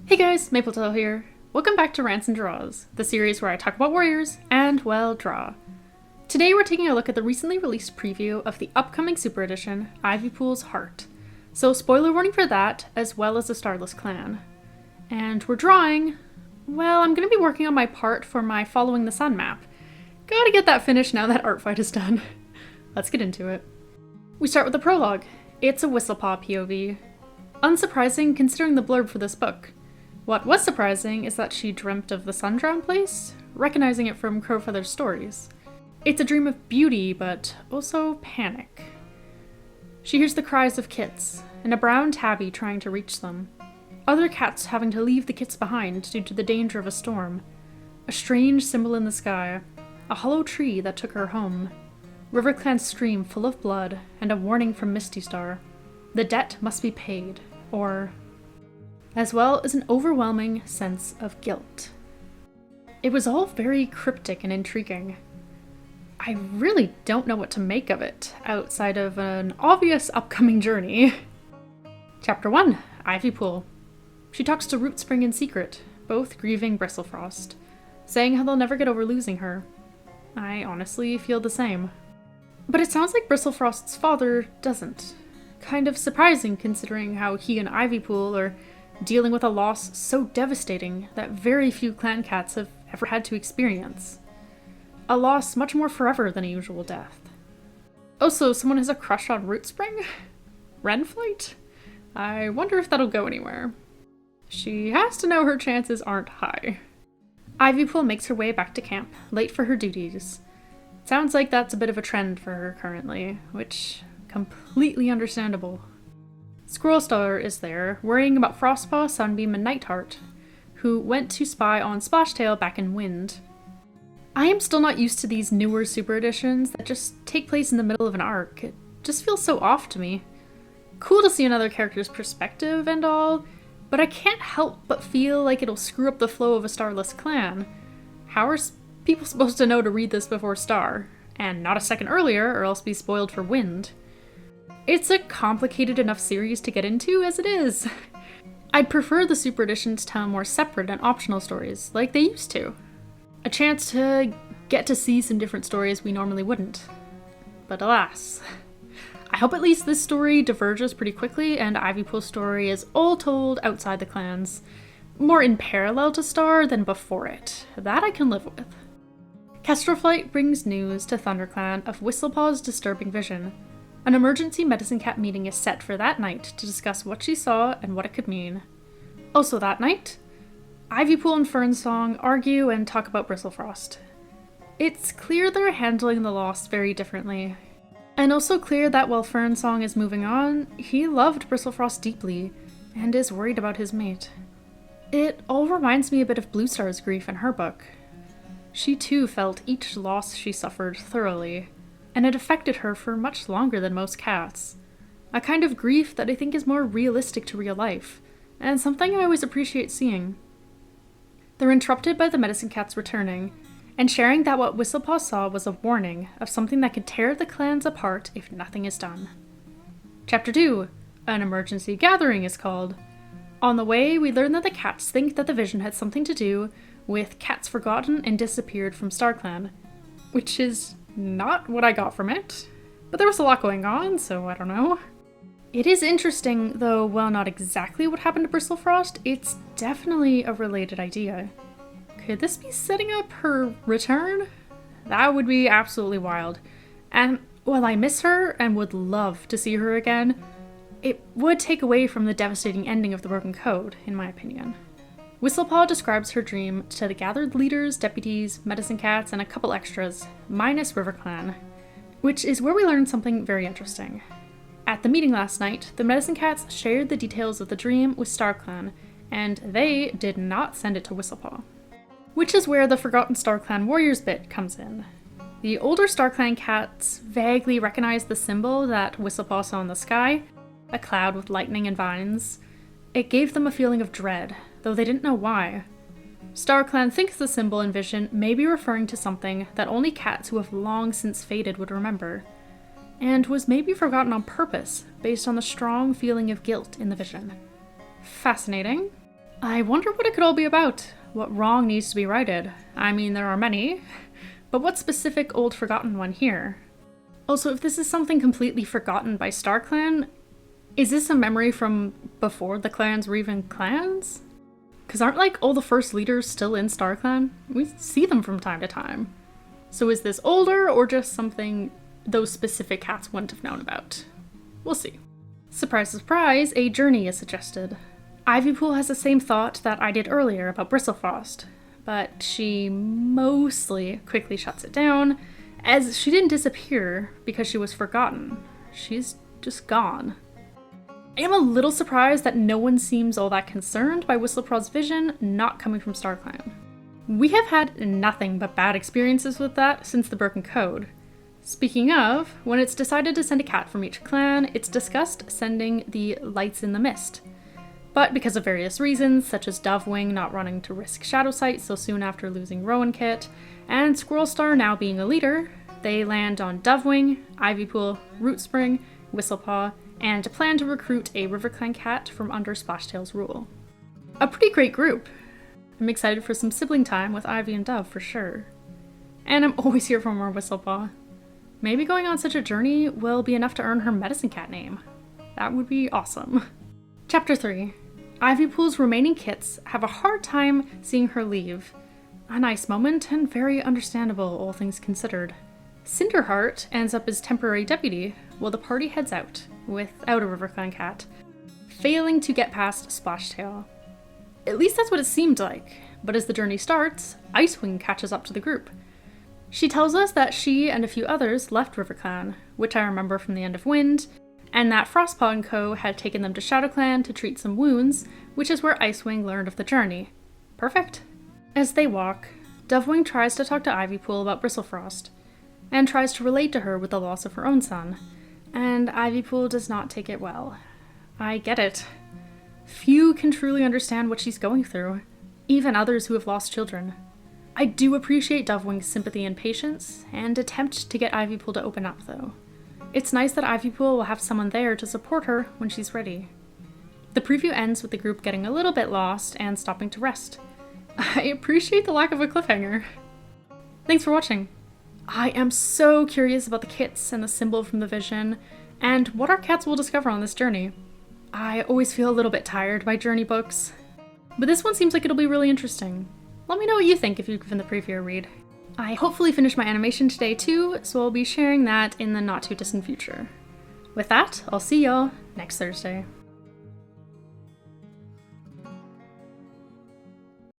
Hey guys, Mapletail here. Welcome back to Rants and Draws, the series where I talk about warriors and, well, draw. Today we're taking a look at the recently released preview of the upcoming Super Edition, Ivypool's Heart. So spoiler warning for that, as well as the Starless Clan. And we're drawing, well, I'm going to be working on my part for my Following the Sun map. Gotta get that finished now that art fight is done. Let's get into it. We start with the prologue. It's a Whistlepaw POV. Unsurprising considering the blurb for this book. What was surprising is that she dreamt of the sun-drowned place, recognizing it from Crowfeather's stories. It's a dream of beauty, but also panic. She hears the cries of kits, and a brown tabby trying to reach them. Other cats having to leave the kits behind due to the danger of a storm. A strange symbol in the sky, a hollow tree that took her home. RiverClan's stream full of blood, and a warning from Misty Star. The debt must be paid, or... as well as an overwhelming sense of guilt. It was all very cryptic and intriguing. I really don't know what to make of it, outside of an obvious upcoming journey. Chapter 1, Ivypool. She talks to Rootspring in secret, both grieving Bristlefrost, saying how they'll never get over losing her. I honestly feel the same. But it sounds like Bristlefrost's father doesn't. Kind of surprising considering how he and Ivypool are dealing with a loss so devastating that very few clan cats have ever had to experience. A loss much more forever than a usual death. Also, someone has a crush on Rootspring? Renflight? I wonder if that'll go anywhere. She has to know her chances aren't high. Ivypool makes her way back to camp, late for her duties. Sounds like that's a bit of a trend for her currently, which completely understandable. Squirrelstar is there, worrying about Frostpaw, Sunbeam, and Nightheart, who went to spy on Splashtail back in Wind. I am still not used to these newer Super Editions that just take place in the middle of an arc. It just feels so off to me. Cool to see another character's perspective and all, but I can't help but feel like it'll screw up the flow of a Starless Clan. How are people supposed to know to read this before Star? And not a second earlier, or else be spoiled for Wind. It's a complicated enough series to get into as it is. I'd prefer the Super Editions tell more separate and optional stories, like they used to. A chance to get to see some different stories we normally wouldn't. But alas. I hope at least this story diverges pretty quickly and Ivypool's story is all told outside the clans. More in parallel to Star than before it. That I can live with. Kestrelflight brings news to ThunderClan of Whistlepaw's disturbing vision. An emergency medicine cat meeting is set for that night to discuss what she saw and what it could mean. Also that night, Ivypool and Fernsong argue and talk about Bristlefrost. It's clear they're handling the loss very differently. And also clear that while Fernsong is moving on, he loved Bristlefrost deeply and is worried about his mate. It all reminds me a bit of Bluestar's grief in her book. She too felt each loss she suffered thoroughly, and it affected her for much longer than most cats. A kind of grief that I think is more realistic to real life, and something I always appreciate seeing. They're interrupted by the medicine cats returning, and sharing that what Whistlepaw saw was a warning of something that could tear the clans apart if nothing is done. Chapter 2, An Emergency Gathering is called. On the way, we learn that the cats think that the vision had something to do with cats forgotten and disappeared from StarClan, which is not what I got from it, but there was a lot going on, so I don't know. It is interesting, though while not exactly what happened to Bristlefrost, it's definitely a related idea. Could this be setting up her return? That would be absolutely wild. And while I miss her and would love to see her again, it would take away from the devastating ending of the Broken Code, in my opinion. Whistlepaw describes her dream to the gathered leaders, deputies, medicine cats, and a couple extras, minus RiverClan, which is where we learn something very interesting. At the meeting last night, the medicine cats shared the details of the dream with StarClan, and they did not send it to Whistlepaw. Which is where the Forgotten StarClan Warriors bit comes in. The older StarClan cats vaguely recognized the symbol that Whistlepaw saw in the sky, a cloud with lightning and vines. It gave them a feeling of dread, though they didn't know why. StarClan thinks the symbol and vision may be referring to something that only cats who have long since faded would remember, and was maybe forgotten on purpose based on the strong feeling of guilt in the vision. Fascinating. I wonder what it could all be about. What wrong needs to be righted? I mean, there are many, but what specific old forgotten one here? Also, if this is something completely forgotten by StarClan, is this a memory from before the clans were even clans? Because aren't like all the first leaders still in StarClan? We see them from time to time. So is this older or just something those specific cats wouldn't have known about? We'll see. Surprise, surprise, a journey is suggested. Ivypool has the same thought that I did earlier about Bristlefrost, but she mostly quickly shuts it down, as she didn't disappear because she was forgotten. She's just gone. I am a little surprised that no one seems all that concerned by Whistlepaw's vision not coming from StarClan. We have had nothing but bad experiences with that since the Broken Code. Speaking of, when it's decided to send a cat from each clan, it's discussed sending the Lights in the Mist. But because of various reasons, such as Dovewing not wanting to risk Shadowsight so soon after losing Rowan Kit, and Squirrelstar now being a leader, they land on Dovewing, Ivypool, Rootspring, Whistlepaw, and plan to recruit a RiverClan cat from under Splashtail's rule. A pretty great group. I'm excited for some sibling time with Ivy and Dove for sure. And I'm always here for more Whistlepaw. Maybe going on such a journey will be enough to earn her medicine cat name. That would be awesome. Chapter 3. Ivypool's remaining kits have a hard time seeing her leave. A nice moment and very understandable, all things considered. Cinderheart ends up as temporary deputy while the party heads out, without a RiverClan cat, failing to get past Splashtail. At least that's what it seemed like, but as the journey starts, Icewing catches up to the group. She tells us that she and a few others left RiverClan, which I remember from the end of Wind, and that Frostpaw and Co. had taken them to ShadowClan to treat some wounds, which is where Icewing learned of the journey. Perfect. As they walk, Dovewing tries to talk to Ivypool about Bristlefrost, and tries to relate to her with the loss of her own son, and Ivypool does not take it well. I get it. Few can truly understand what she's going through, even others who have lost children. I do appreciate Dovewing's sympathy and patience, and attempt to get Ivypool to open up though. It's nice that Ivypool will have someone there to support her when she's ready. The preview ends with the group getting a little bit lost and stopping to rest. I appreciate the lack of a cliffhanger. Thanks for watching. I am so curious about the kits and the symbol from the vision, and what our cats will discover on this journey. I always feel a little bit tired by journey books, but this one seems like it'll be really interesting. Let me know what you think if you've given the preview a read. I hopefully finished my animation today too, so I'll be sharing that in the not too distant future. With that, I'll see y'all next Thursday.